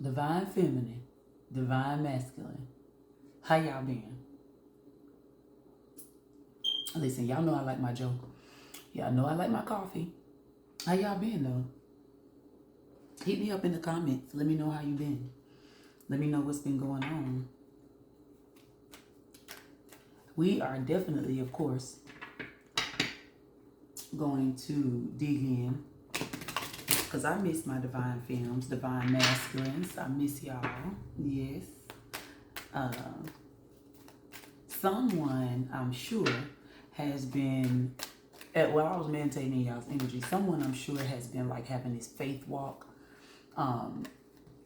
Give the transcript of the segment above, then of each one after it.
Divine feminine, divine masculine. How y'all been? Listen, y'all know I like my joke. Y'all know I like my coffee. How y'all been though? Hit me up in the comments. Let me know how you been. Let me know what's been going on. We are definitely, of course, going to dig in because I miss my divine femmes, divine masculines. I miss y'all. Yes. Someone, I'm sure, has been, while I was meditating y'all's energy, someone I'm sure has been like having this faith walk.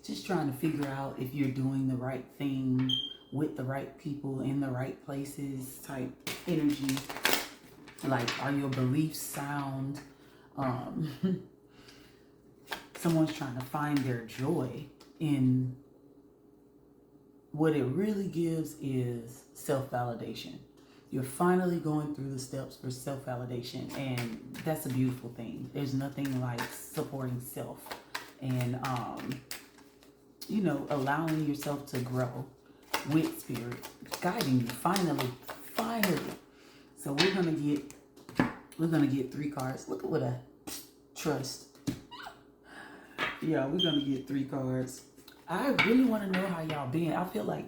Just trying to figure out if you're doing the right thing with the right people in the right places type energy. Like, are your beliefs sound? Someone's trying to find their joy in what it really gives is self-validation. You're finally going through the steps for self-validation, and that's a beautiful thing. There's nothing like supporting self and allowing yourself to grow with spirit guiding you finally. So we're gonna get 3 cards. Look at what I trust. Yeah, we're gonna get 3 cards. I really want to know how y'all been. I feel like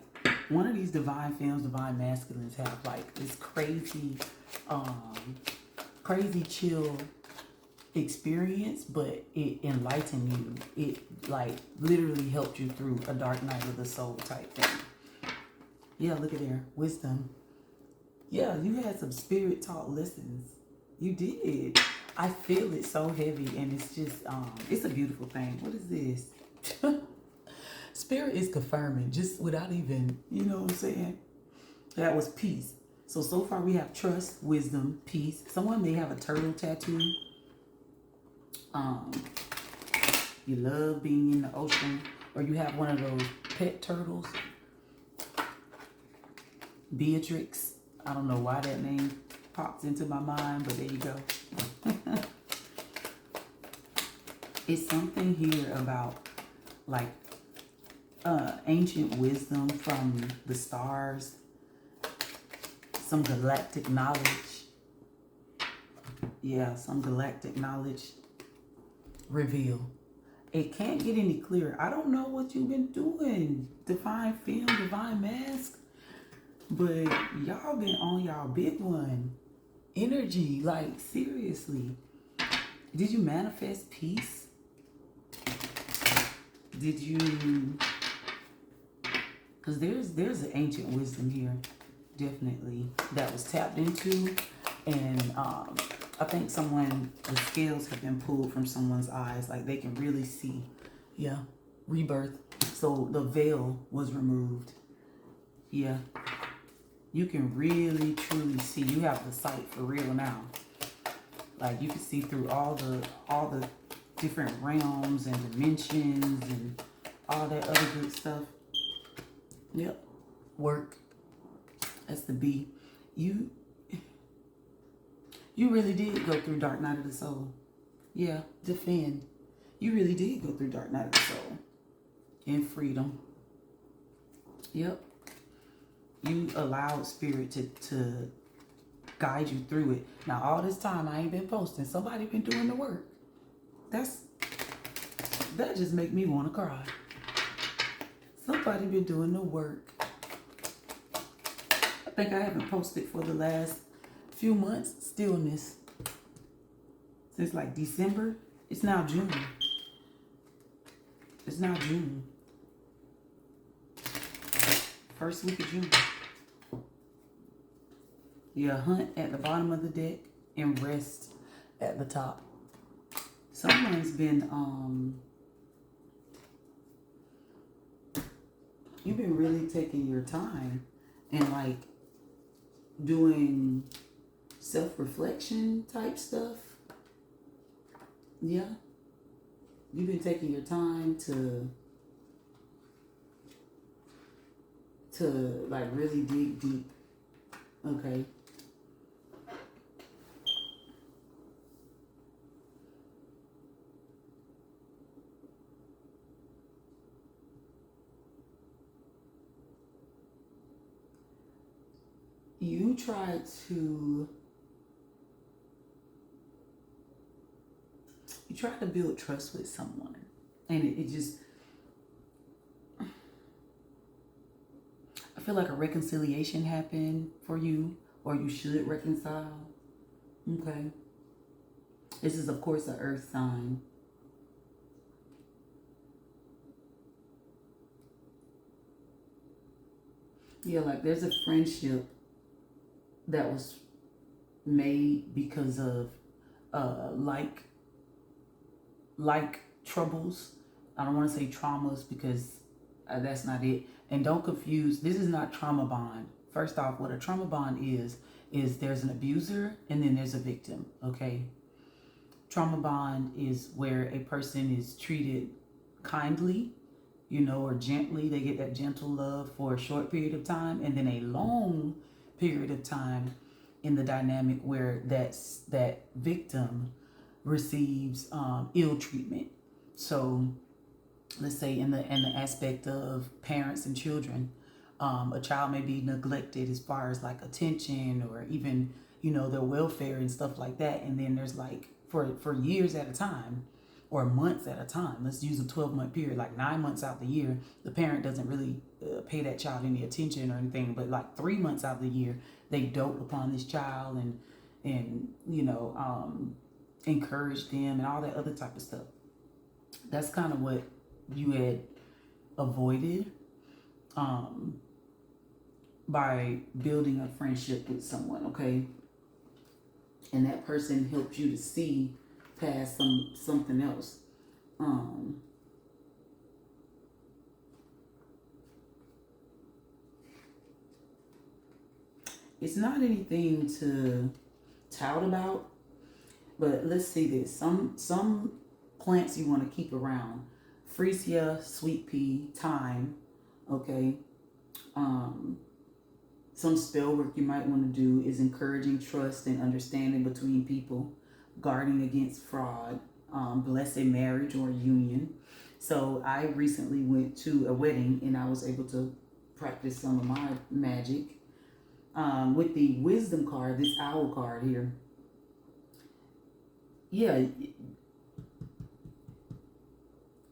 one of these divine femmes, divine masculines have like this crazy chill experience, but it enlightened you. It like literally helped you through a dark night of the soul type thing. Yeah, look at there. Wisdom. Yeah, you had some spirit taught lessons. You did. I feel it so heavy, and it's just it's a beautiful thing. What is this? Spirit is confirming just without even, you know what I'm saying? That was peace. So far we have trust, wisdom, peace. Someone may have a turtle tattoo. You love being in the ocean, or you have one of those pet turtles. Beatrix. I don't know why that name pops into my mind, but there you go. It's something here about like ancient wisdom from the stars, some galactic knowledge. Yeah, some galactic knowledge reveal. It can't get any clearer. I don't know what you've been doing, divine femme, divine mask, but y'all been on y'all big one. Energy, like seriously. Did you manifest peace? Did you? Because there's an ancient wisdom here, definitely, that was tapped into, and I think the scales have been pulled from someone's eyes, like they can really see. Yeah, rebirth. So the veil was removed. Yeah, you can really truly see. You have the sight for real now. Like you can see through all the different realms and dimensions and all that other good stuff. Yep. Work. That's the B. You really did go through Dark Night of the Soul. Yeah, defend. You really did go through Dark Night of the Soul. In freedom. Yep. You allowed spirit to guide you through it. Now all this time I ain't been posting. Somebody been doing the work. That just make me want to cry. Somebody been doing the work. I think I haven't posted for the last few months. Stillness. Since like December. It's now June. First week of June. Yeah, hunt at the bottom of the deck and rest at the top. Someone's been you've been really taking your time and like doing self-reflection type stuff. Yeah. You've been taking your time to like really dig deep. Okay. you tried to build trust with someone, and it just, I feel like a reconciliation happened for you, or you should reconcile. Okay. This is, of course, an earth sign. Yeah, like there's a friendship that was made because of like troubles. I don't want to say traumas because that's not it. And don't confuse, this is not trauma bond. First off, what a trauma bond is there's an abuser and then there's a victim, okay? Trauma bond is where a person is treated kindly, or gently. They get that gentle love for a short period of time, and then a long period of time in the dynamic where that victim receives ill treatment. So let's say in the aspect of parents and children, a child may be neglected as far as like attention or even their welfare and stuff like that, and then there's like for years at a time or months at a time, let's use a 12-month period, like 9 months out the year, the parent doesn't really pay that child any attention or anything, but like 3 months out of the year they dote upon this child and encourage them and all that other type of stuff. That's kind of what you had avoided by building a friendship with someone, okay? And that person helps you to see past something else. It's not anything to tout about, but let's see this. Some plants you want to keep around: freesia, sweet pea, thyme. Okay. Some spell work you might want to do is encouraging trust and understanding between people, guarding against fraud, blessed marriage or union. So I recently went to a wedding and I was able to practice some of my magic with the wisdom card, this owl card here. Yeah,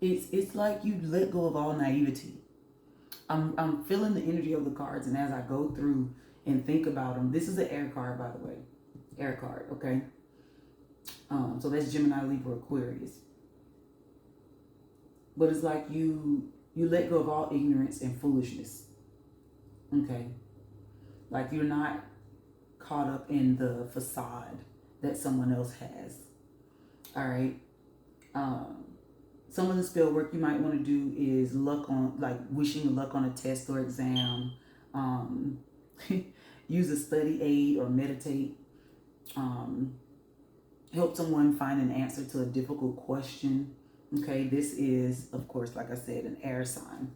it's like you let go of all naivety. I'm feeling the energy of the cards, and as I go through and think about them, this is an air card, by the way, air card, okay? So that's Gemini, Libra, Aquarius. But it's like you let go of all ignorance and foolishness, okay? Like you're not caught up in the facade that someone else has, all right? Some of the spell work you might want to do is wishing luck on a test or exam. Use a study aid or meditate. Help someone find an answer to a difficult question. Okay, this is, of course, like I said, an air sign.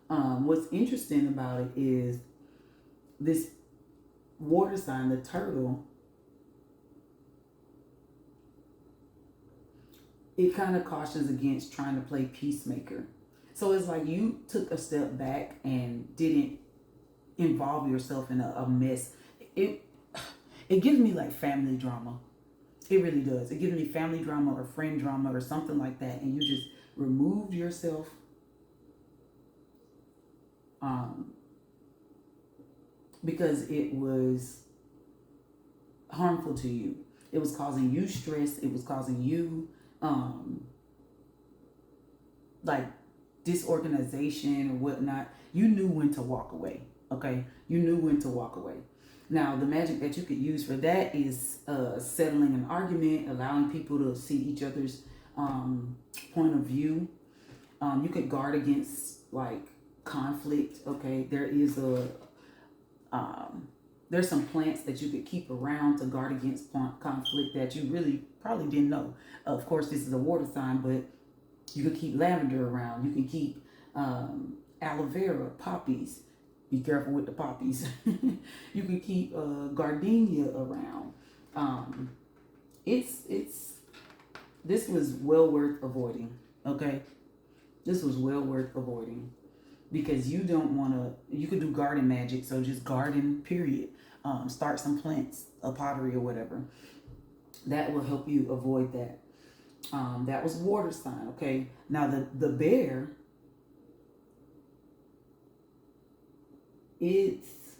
What's interesting about it is this water sign, the turtle, it kind of cautions against trying to play peacemaker. So it's like you took a step back and didn't involve yourself in a mess. It gives me like family drama. It really does. It gives me family drama or friend drama or something like that. And you just removed yourself because it was harmful to you. It was causing you stress. It was causing you like disorganization or whatnot. You knew when to walk away. Okay, you knew when to walk away. Now the magic that you could use for that is settling an argument, allowing people to see each other's point of view. You could guard against like conflict. Okay, there's some plants that you could keep around to guard against conflict that you really probably didn't know. Of course, this is a water sign, but you could keep lavender around. You can keep aloe vera, poppies. Be careful with the poppies. You can keep gardenia around. This was well worth avoiding. Okay, this was well worth avoiding. because you don't want to. You could do garden magic, so just garden, period. Start some plants, a pottery or whatever. That will help you avoid that. That was water sign. Okay, now the bear, it's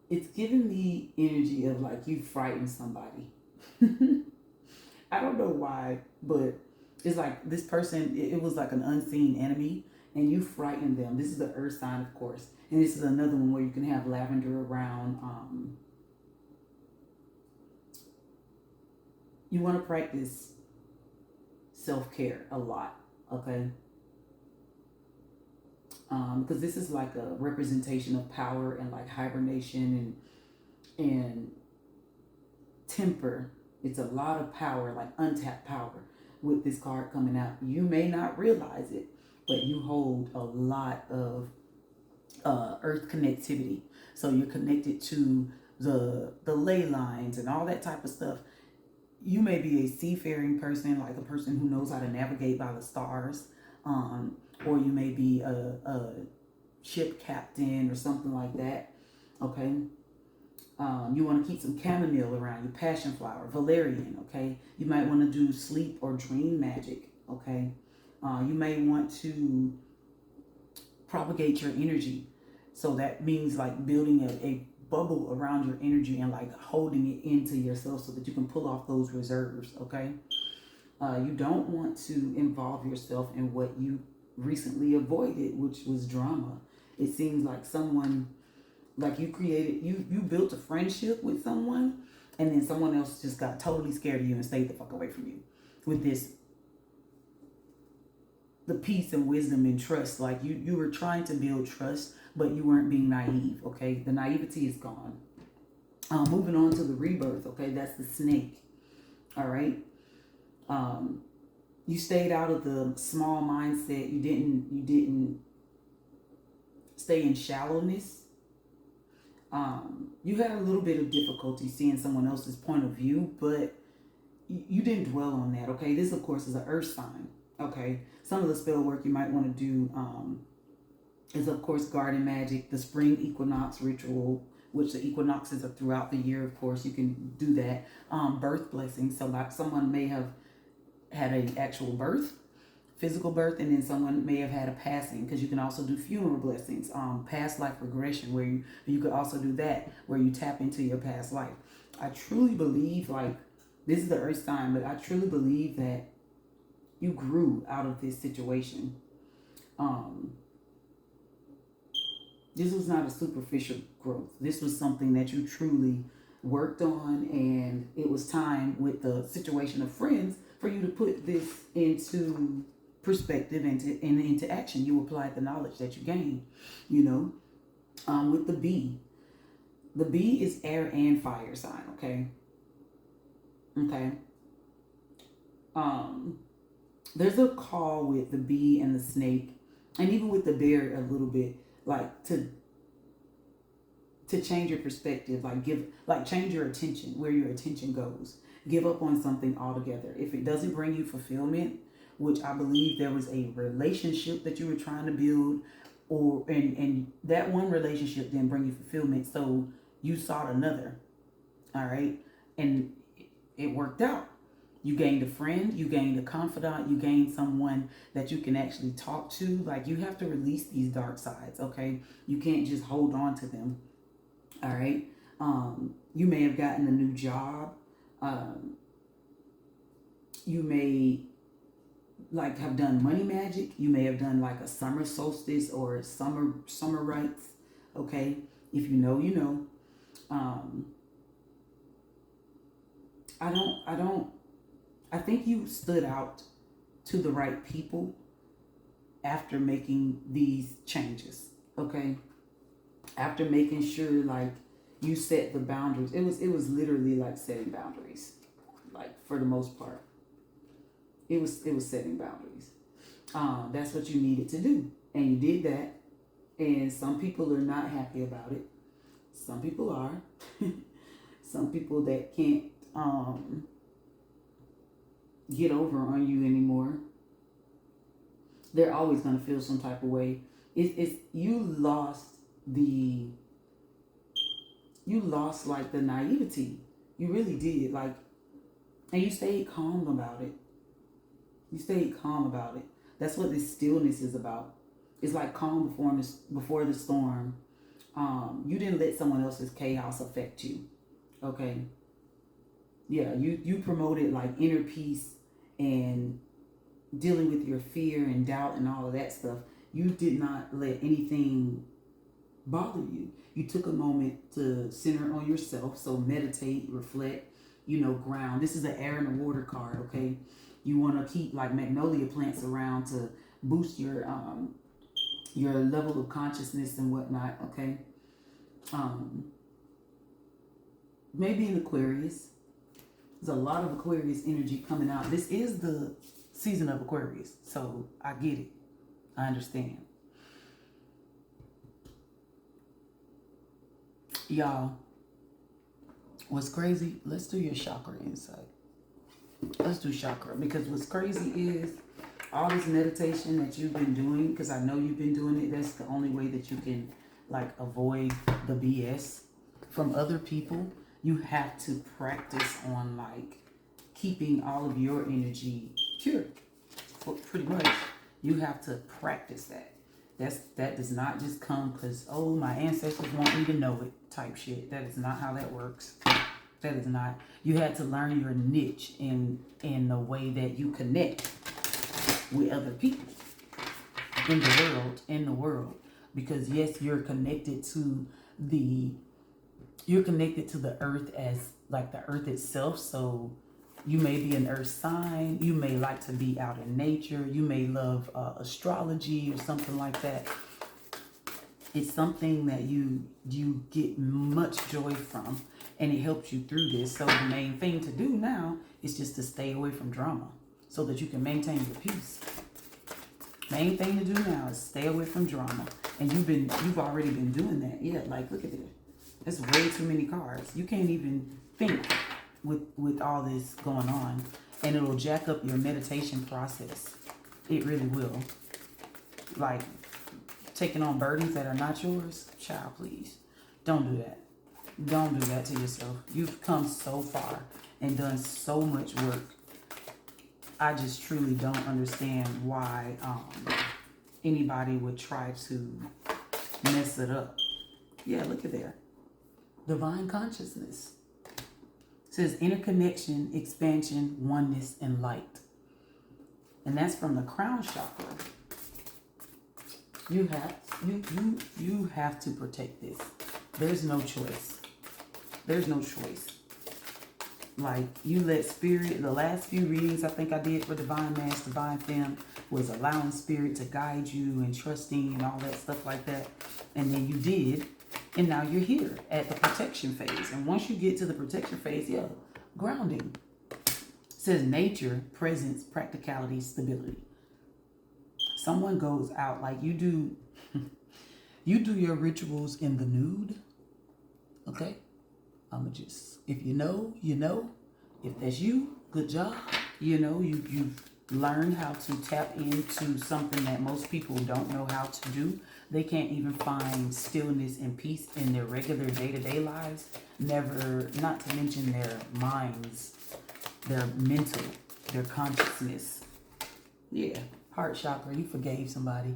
it's giving me energy of like you frightened somebody. I don't know why, but it's like this person, it was like an unseen enemy, and you frightened them. This is the earth sign, of course. And this is another one where you can have lavender around. You want to practice self-care a lot, okay? Because this is like a representation of power and like hibernation and temper. It's a lot of power, like untapped power with this card coming out. You may not realize it, but you hold a lot of earth connectivity. So you're connected to the ley lines and all that type of stuff. You may be a seafaring person, like a person who knows how to navigate by the stars, or you may be a ship captain or something like that. Okay. You want to keep some chamomile around you, passion flower, valerian. Okay. You might want to do sleep or dream magic. Okay. You may want to propagate your energy. So that means like building a bubble around your energy and like holding it into yourself so that you can pull off those reserves. Okay. You don't want to involve yourself in what you recently avoided, which was drama. It seems like someone, like you built a friendship with someone, and then someone else just got totally scared of you and stayed the fuck away from you with this, the peace and wisdom and trust. Like you were trying to build trust, but you weren't being naive. Okay, the naivety is gone. Moving on to the rebirth. Okay, that's the snake. All right. You stayed out of the small mindset. You didn't stay in shallowness. You had a little bit of difficulty seeing someone else's point of view, but you didn't dwell on that. Okay, this of course is an earth sign. Okay, some of the spell work you might want to do is of course garden magic, the spring equinox ritual, which the equinoxes are throughout the year. Of course, you can do that. Birth blessings. So like someone may have had an actual birth, physical birth, and then someone may have had a passing, because you can also do funeral blessings, past life regression, where you could also do that, where you tap into your past life. I truly believe, like, this is the earth sign, but I truly believe that you grew out of this situation. This was not a superficial growth. This was something that you truly worked on, and it was time with the situation of friends for you to put this into perspective and into action. You applied the knowledge that you gained, with the bee. The bee is air and fire sign, okay? Okay. There's a call with the bee and the snake, and even with the bear a little bit, like to change your perspective, change your attention, where your attention goes. Give up on something altogether. If it doesn't bring you fulfillment, which I believe there was a relationship that you were trying to build, and that one relationship didn't bring you fulfillment, so you sought another. All right, and it worked out. You gained a friend, you gained a confidant, you gained someone that you can actually talk to. Like, you have to release these dark sides, okay? You can't just hold on to them. All right. You may have gotten a new job. You may have done money magic. You may have done like a summer solstice or summer rites. Okay. If you know, you know. I think you stood out to the right people after making these changes. Okay. After making sure you set the boundaries. It was literally like setting boundaries. Like, for the most part. It was setting boundaries. That's what you needed to do. And you did that. And some people are not happy about it. Some people are. Some people that can't get over on you anymore. They're always going to feel some type of way. It's the you lost like the naivety. You really did. Like, and you stayed calm about it. You stayed calm about it. That's what this stillness is about. It's like calm before the storm. You didn't let someone else's chaos affect you. Okay. Yeah, you promoted like inner peace and dealing with your fear and doubt and all of that stuff. You did not let anything bother you. You took a moment to center on yourself. So meditate, reflect, ground. This is an air and a water card, okay? You want to keep like magnolia plants around to boost your level of consciousness and whatnot, okay? Maybe in Aquarius. There's a lot of Aquarius energy coming out. This is the season of Aquarius, so I get it. I understand. Y'all, what's crazy? Let's do your chakra insight. Let's do chakra, because what's crazy is all this meditation that you've been doing, because I know you've been doing it. That's the only way that you can like avoid the BS from other people. You have to practice on like keeping all of your energy pure. Pretty much, you have to practice that. That does not just come because, oh, my ancestors want me to know it type shit. That is not how that works. That is not. You had to learn your niche in the way that you connect with other people in the world. Because yes, you're connected to the earth as like the earth itself. So you may be an earth sign. You may like to be out in nature. You may love astrology or something like that. It's something that you get much joy from, and it helps you through this. So the main thing to do now is just to stay away from drama so that you can maintain your peace. Main thing to do now is stay away from drama. And you've already been doing that. Yeah, like look at this. That's way too many cards. You can't even think with all this going on, and it'll jack up your meditation process. It really will. Like taking on burdens that are not yours. Child, please don't do that. Don't do that to yourself. You've come so far and done so much work. I just truly don't understand why anybody would try to mess it up. Yeah, look at there. Divine consciousness. It says interconnection, expansion, oneness, and light. And that's from the crown chakra. You have to protect this. There's no choice. There's no choice. Like you let spirit, the last few readings I think I did for Divine Mass, Divine Femme, was allowing spirit to guide you and trusting and all that stuff like that. And then you did. And now you're here at the protection phase. And once you get to the protection phase, yeah, grounding. It says nature, presence, practicality, stability. Someone goes out like you do. You do your rituals in the nude. Okay? I'ma just, if you know, you know. If that's you, good job. You know, you've learned how to tap into something that most people don't know how to do. They can't even find stillness and peace in their regular day-to-day lives. Never, not to mention their minds, their mental, their consciousness. Yeah, heart chakra, you forgave somebody.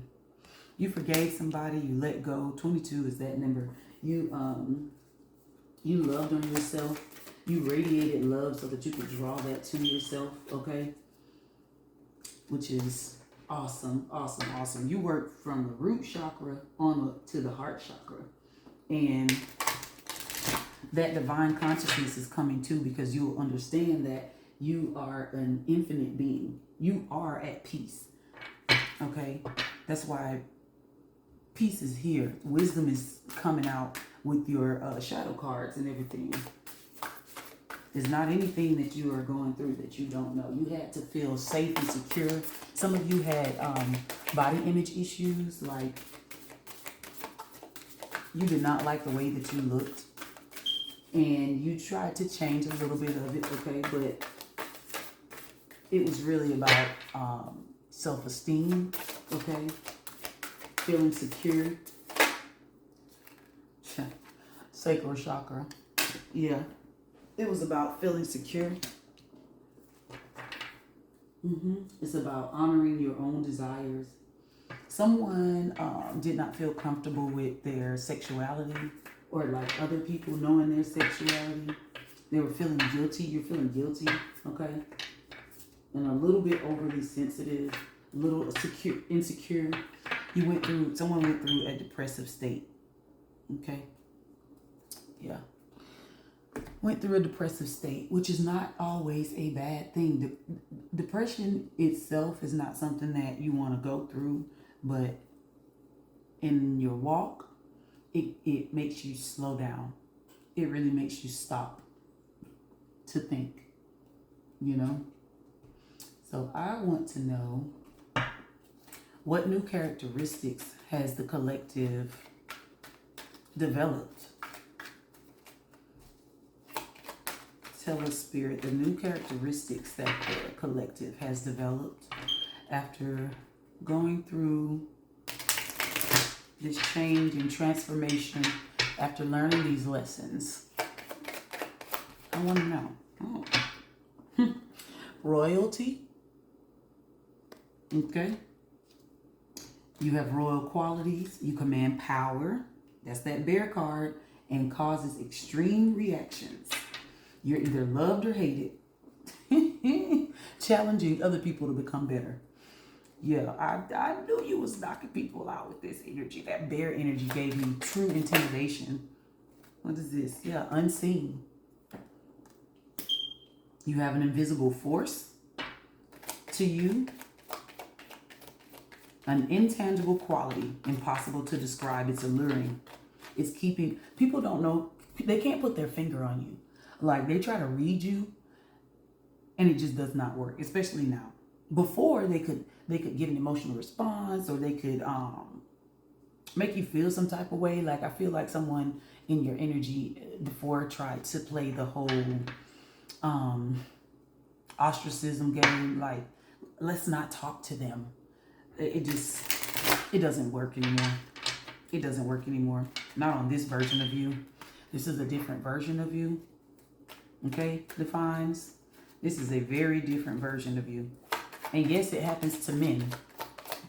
You forgave somebody, you let go. 22 is that number. You loved on yourself. You radiated love so that you could draw that to yourself, okay? Which is awesome, awesome, awesome. You work from the root chakra to the heart chakra. And that divine consciousness is coming too, because you will understand that you are an infinite being. You are at peace, okay? That's why peace is here. Wisdom is coming out with your shadow cards and everything. There's not anything that you are going through that you don't know. You had to feel safe and secure. Some of you had body image issues, like you did not like the way that you looked. And you tried to change a little bit of it, okay? But it was really about self-esteem, okay? Feeling secure. Sacral chakra. Yeah. It was about feeling secure. It's about honoring your own desires. Someone did not feel comfortable with their sexuality, or like other people knowing their sexuality. They were feeling guilty. You're feeling guilty, okay? And a little bit overly sensitive, a little insecure. Someone went through a depressive state, okay? Yeah. Went through a depressive state, which is not always a bad thing. Depression itself is not something that you want to go through, but in your walk, it makes you slow down. It really makes you stop to think, you know? So I want to know, what new characteristics has the collective developed? Tell us, Spirit, the new characteristics that the collective has developed after going through this change and transformation, after learning these lessons. I want to know. Oh. Royalty. Okay. You have royal qualities. You command power. That's that bear card, and causes extreme reactions. You're either loved or hated. Challenging other people to become better. Yeah, I knew you was knocking people out with this energy. That bear energy gave me true intimidation. What is this? Yeah, unseen. You have an invisible force to you. An intangible quality, impossible to describe. It's alluring. It's keeping, people don't know, they can't put their finger on you. Like, they try to read you and it just does not work, especially now. Before, they could get an emotional response, or they could make you feel some type of way. Like, I feel like someone in your energy before tried to play the whole ostracism game. Like, let's not talk to them. It doesn't work anymore. It doesn't work anymore. Not on this version of you. This is a different version of you. Okay, Defines. This is a very different version of you. And yes, it happens to men.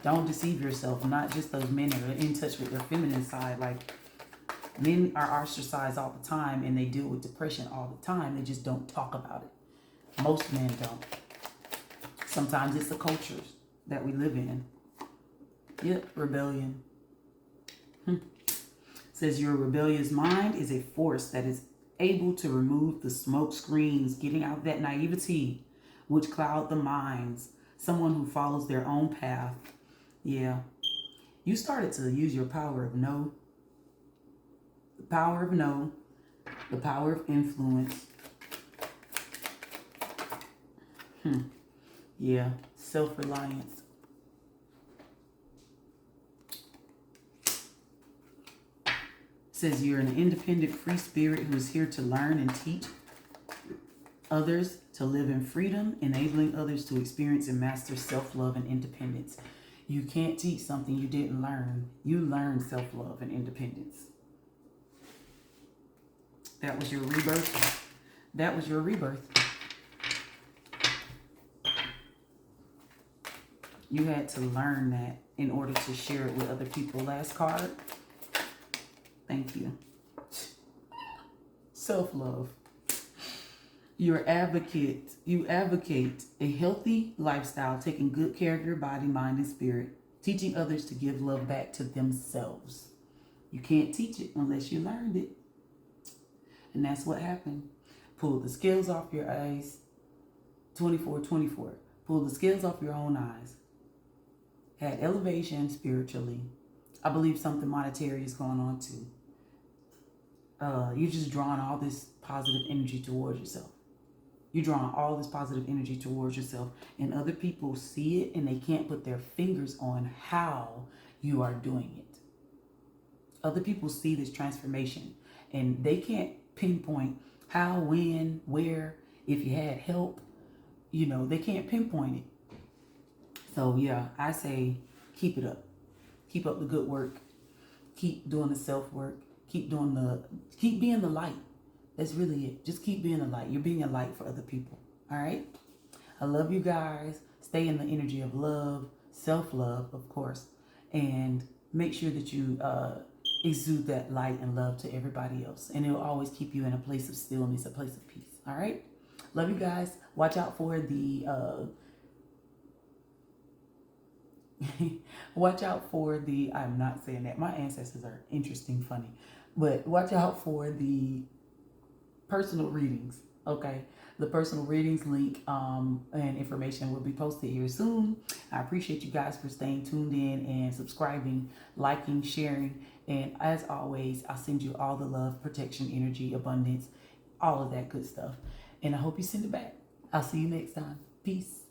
Don't deceive yourself. Not just those men that are in touch with their feminine side. Like, men are ostracized all the time, and they deal with depression all the time. They just don't talk about it. Most men don't. Sometimes it's the cultures that we live in. Yep, rebellion. Says your rebellious mind is a force that is able to remove the smoke screens, getting out that naivety which cloud the minds. Someone who follows their own path. Yeah. You started to use your power of no. The power of no. The power of influence. Yeah. Self-reliance. Says you're an independent free spirit who is here to learn and teach others to live in freedom, enabling others to experience and master self-love and independence. You can't teach something you didn't learn. You learned self-love and independence. That was your rebirth. That was your rebirth. You had to learn that in order to share it with other people. Last card. Thank you. Self-love. You advocate a healthy lifestyle, taking good care of your body, mind, and spirit, teaching others to give love back to themselves. You can't teach it unless you learned it. And that's what happened. Pull the scales off your eyes. 24. Pull the scales off your own eyes. Had elevation spiritually. I believe something monetary is going on too. You're just drawing all this positive energy towards yourself. You're drawing all this positive energy towards yourself, and other people see it and they can't put their fingers on how you are doing it. Other people see this transformation and they can't pinpoint how, when, where, if you had help. You know, they can't pinpoint it. So yeah, I say keep it up. Keep up the good work. Keep doing the self work. Keep being the light. That's really it. Just keep being a light. You're being a light for other people. All right? I love you guys. Stay in the energy of love, self-love, of course, and make sure that you exude that light and love to everybody else. And it will always keep you in a place of stillness, a place of peace. All right? Love you guys. Watch out for the I'm not saying that. My ancestors are interesting, funny. But watch out for the personal readings, okay? The personal readings link and information will be posted here soon. I appreciate you guys for staying tuned in and subscribing, liking, sharing. And as always, I'll send you all the love, protection, energy, abundance, all of that good stuff. And I hope you send it back. I'll see you next time. Peace.